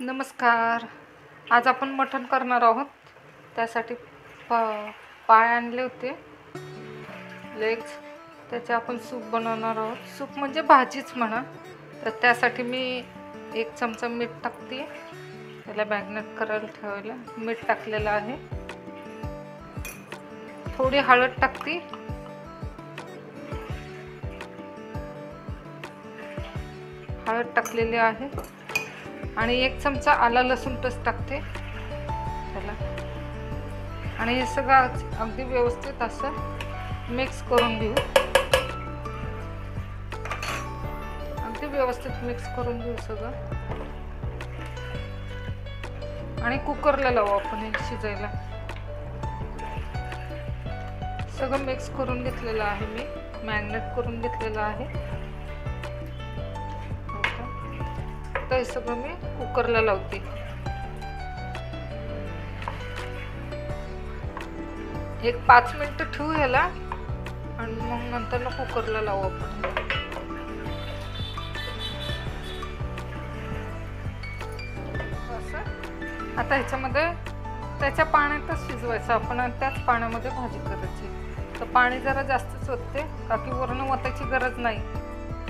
नमस्कार. आज आपण मटण करणार आहोत. त्यासाठी पाय आणले होते, लेग्स. त्याचे आपण सूप बनवणार आहोत. सूप म्हणजे भाजीच म्हणा. तर त्यासाठी मी 1 चमचा मीठ टाकते. त्याला मॅरिनेट करायला ठेवायला मीठ टाकलेलं आहे. थोडी हळद टाकते. हळद टाकलेली आहे आणि 1 चमचा आला लसूण पेस्ट टाकते त्याला. आणि हे सगळं अगदी व्यवस्थित असं मिक्स करून घेऊ. अगदी व्यवस्थित मिक्स करून घेऊ सगळं. आणि कुकरला लावू आपण हे शिजायला. सगळं मिक्स करून घेतलेलं आहे, मी मॅरिनेट करून घेतलेलं आहे. हे सगळं मी कुकरला लावते. एक 5 मिनिटं ठेवू याला आणि मग नंतर कुकरला लावू आपण. असं आता ह्याच्यामध्ये त्याच्या पाण्यातच शिजवायचं आपण आणि त्याच पाण्यामध्ये भाजी करायची. तर पाणी जरा जास्तच ओतते, का की वरण ओतायची गरज नाही.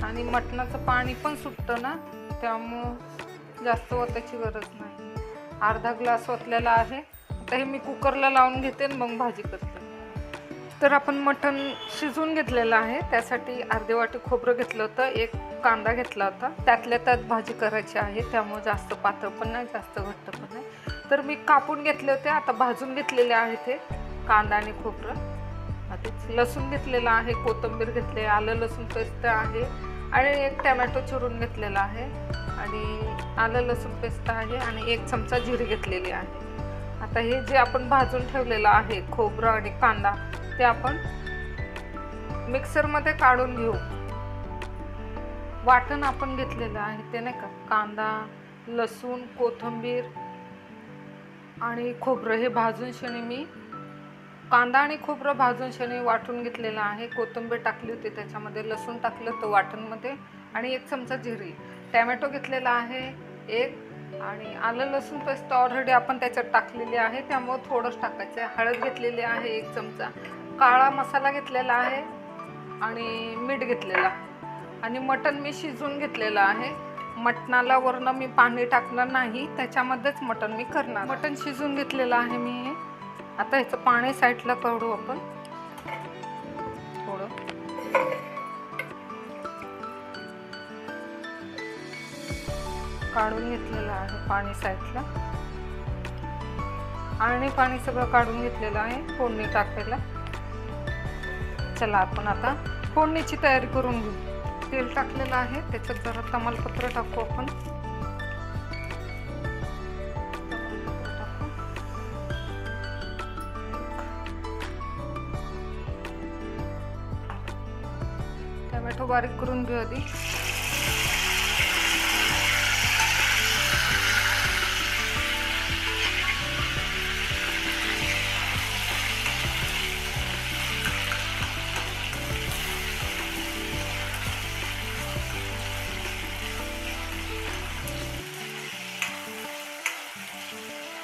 आणि मटणाचं पाणी पण सुटतं ना, त्यामुळं जास्त ओतायची गरज नाही. अर्धा ग्लास ओतलेला आहे. आता हे मी कुकरला लावून घेते आणि मग भाजी करते. तर आपण मटण शिजवून घेतलेलं आहे. त्यासाठी अर्धी वाटी खोबरं घेतलं होतं, 1 कांदा घेतला होता. त्यातल्या त्यात भाजी करायची आहे, त्यामुळे जास्त पातळ पण नाही, जास्त घट्ट पण नाही. तर मी कापून घेतले होते. आता भाजून घेतलेले आहे ते कांदा आणि खोबरं. आता लसूण घेतलेला आहे, कोथिंबीर घेतले, आलं लसूण पेस्ट आहे आणि 1 टोमॅटो चिरून घेतलेला आहे आणि आलं लसूण पेस्ट आहे आणि 1 चमचा जिरे घेतलेली आहे. आता हे जे आपण भाजून ठेवलेलं आहे खोबरं आणि कांदा, ते आपण मिक्सरमध्ये काढून घेऊ. वाटण आपण घेतलेलं आहे ते नाही का, कांदा, लसूण, कोथिंबीर आणि खोबरं हे भाजून शनी मी कांदा आणि खोबरं भाजून शनी वाटून घेतलेलं आहे. कोथिंबीर टाकली होती त्याच्यामध्ये, लसूण टाकलं होतं वाटणमध्ये आणि 1 चमचा जिरे. टोमॅटो घेतलेला आहे 1 आणि आलं लसूण पेस्ट ऑलरेडी आपण त्याच्यात टाकलेली आहे, त्यामुळे थोडंच टाकायचं आहे. हळद घेतलेली आहे 1 चमचा, काळा मसाला घेतलेला आहे आणि मीठ घेतलेला आहे. आणि मटण मी शिजवून घेतलेलं आहे. मटणाला वरनं मी पाणी टाकणार नाही, त्याच्यामध्येच मटण मी करणार. मटण शिजवून घेतलेलं आहे मी. आता ह्याचं पाणी साईडला काढू आपण. थोडं काढून घेतलेलं आहे पाणी साईडला आणि पाणी सगळं काढून घेतलेलं आहे फोडणी टाकायला. चला आपण आता फोडणीची तयारी करून घेऊ. तेल टाकलेलं आहे, त्याच्यात जरा तमालपत्र टाकू आपण. टोमॅटो बारीक करून घेऊ आधी.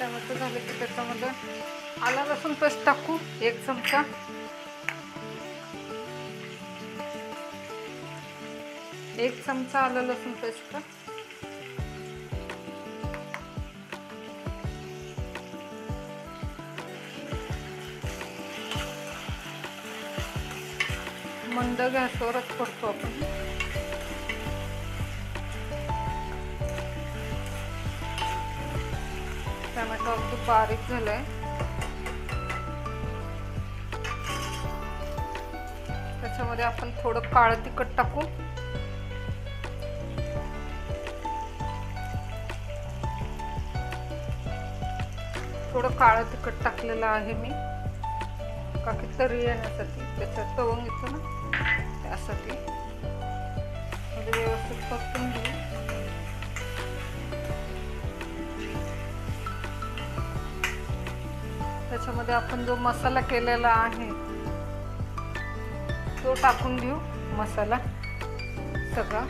टोमॅटो झाले की त्याच्यामध्ये आलं लसूण पेस्ट टाकू 1 चमचा. एक चमचा आलं लसूण पेस्ट. मंद गॅसवरच करतो आपण. टोमॅटो अगदी बारीक झालाय. त्याच्यामध्ये आपण थोडं काळं तिखट टाकू. थोडं काळं तिखट टाकलेलं आहे मी, का की तरी येण्यासाठी, त्याच्यात तवंग येतं ना त्यासाठी. म्हणजे व्यवस्थित परतून घेऊ. त्याच्यामध्ये आपण जो मसाला केलेला आहे तो टाकून घेऊ. मसाला सगळा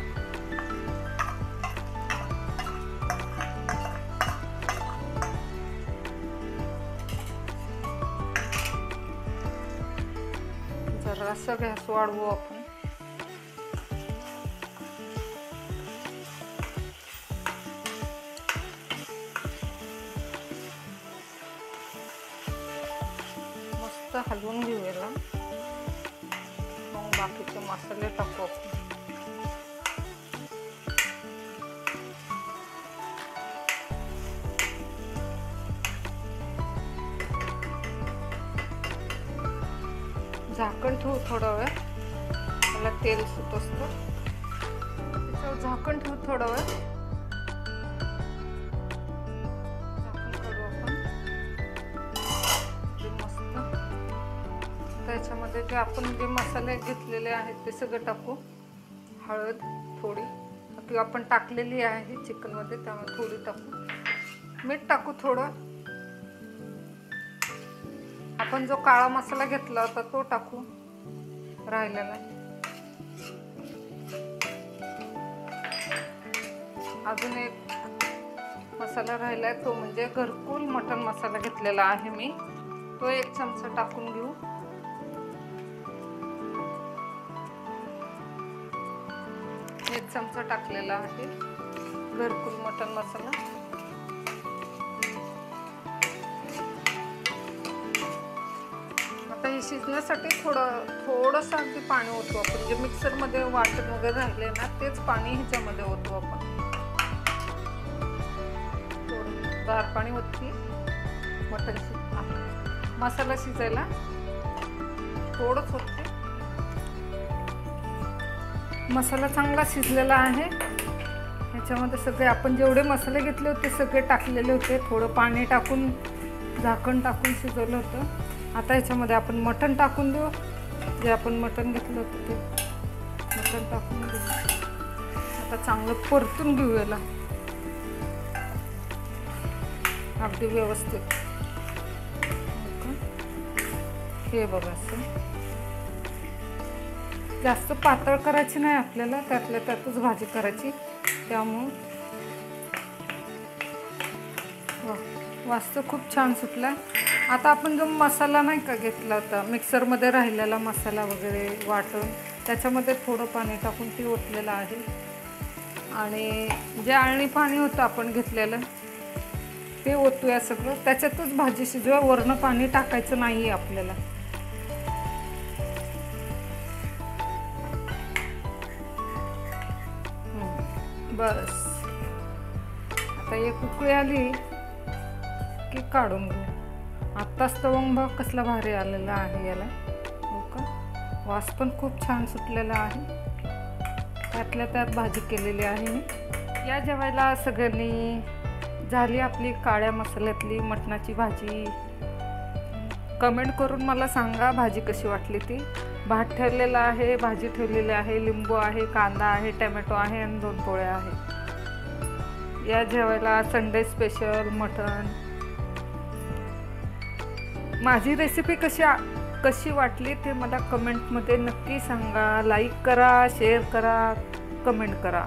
जरासा गॅस वाढवू आपण. मस्त हलवून घेऊ याला. मग बाकीचे मसाले टाकू आपण. झाकण ठेवू थोडा वेळ, त्याला तेल सुट असतं. त्याच्यावर झाकण ठेवू थोडा वेळ. झाकण काढू आपण. मस्त. त्याच्यामध्ये जे आपण जे मसाले घेतलेले आहेत ते सगळं टाकू. हळद थोडी, ती आपण टाकलेली आहे चिकनमध्ये, त्यामुळे थोडी टाकू. मीठ टाकू थोडं. आपण जो काळा मसाला घेतला होता तो टाकू राहिलेला. अजून एक मसाला राहिलाय, तो म्हणजे घरकुल मटण मसाला घेतलेला आहे मी, तो 1 चमचा टाकून घेऊ. एक चमचा टाकलेला आहे घरकुल मटण मसाला. आता हे शिजण्यासाठी थोडंसं अगदी पाणी ओतू आपण. जे मिक्सरमध्ये वाटण वगैरे राहिले ना तेच पाणी ह्याच्यामध्ये ओतू आपण. थोडं गार पाणी ओतली मटण मसाला शिजायला थोडंच ओतते. मसाला चांगला शिजलेला आहे. ह्याच्यामध्ये सगळे आपण जेवढे मसाले घेतले होते सगळे टाकलेले होते. थोडं पाणी टाकून झाकण टाकून शिजवलं होतं. आता ह्याच्यामध्ये आपण मटण टाकून देऊ. जे आपण मटण घेतलं होतं ते मटण टाकून देऊ. आता चांगलं परतून घेऊ याला अगदी व्यवस्थित. हे बघा, असं जास्त पातळ करायची नाही आपल्याला, त्यातल्या त्यातच भाजी करायची. त्यामुळं वास तर खूप छान सुटला. आता आपण जो मसाला नाही का घेतला होता मिक्सरमध्ये राहिलेला मसाला वगैरे वाटून, त्याच्यामध्ये थोडं पाणी टाकून ती ओतलेलं आहे. आणि जे आळणी पाणी होतं आपण घेतलेलं ते ओतूया सगळं. त्याच्यातच भाजी शिजवा, वरनं पाणी टाकायचं नाही आपल्याला. बस. आता एक उकळी आली की काढून घेऊ. आत्ताच तवंग बघ कसला भारी आलेला आहे याला. हो का, वास पण खूप छान सुटलेला आहे. त्यातल्या त्यात भाजी केलेली आहे मी. या जेवायला सगळ्यांनी. झाली आपली काळ्या मसाल्यातली मटणाची भाजी. कमेंट करून मला सांगा भाजी कशी वाटली ती. भात ठेवलेला आहे, भाजी ठेवलेली आहे, लिंबू आहे, कांदा आहे, टमॅटो आहे आणि 2 पोळ्या आहेत. या जेवायला संडे स्पेशल मटण. माझी रेसिपी कशी वाटली ते मला कमेंटमध्ये नक्की सांगा. लाईक करा, शेअर करा, कमेंट करा.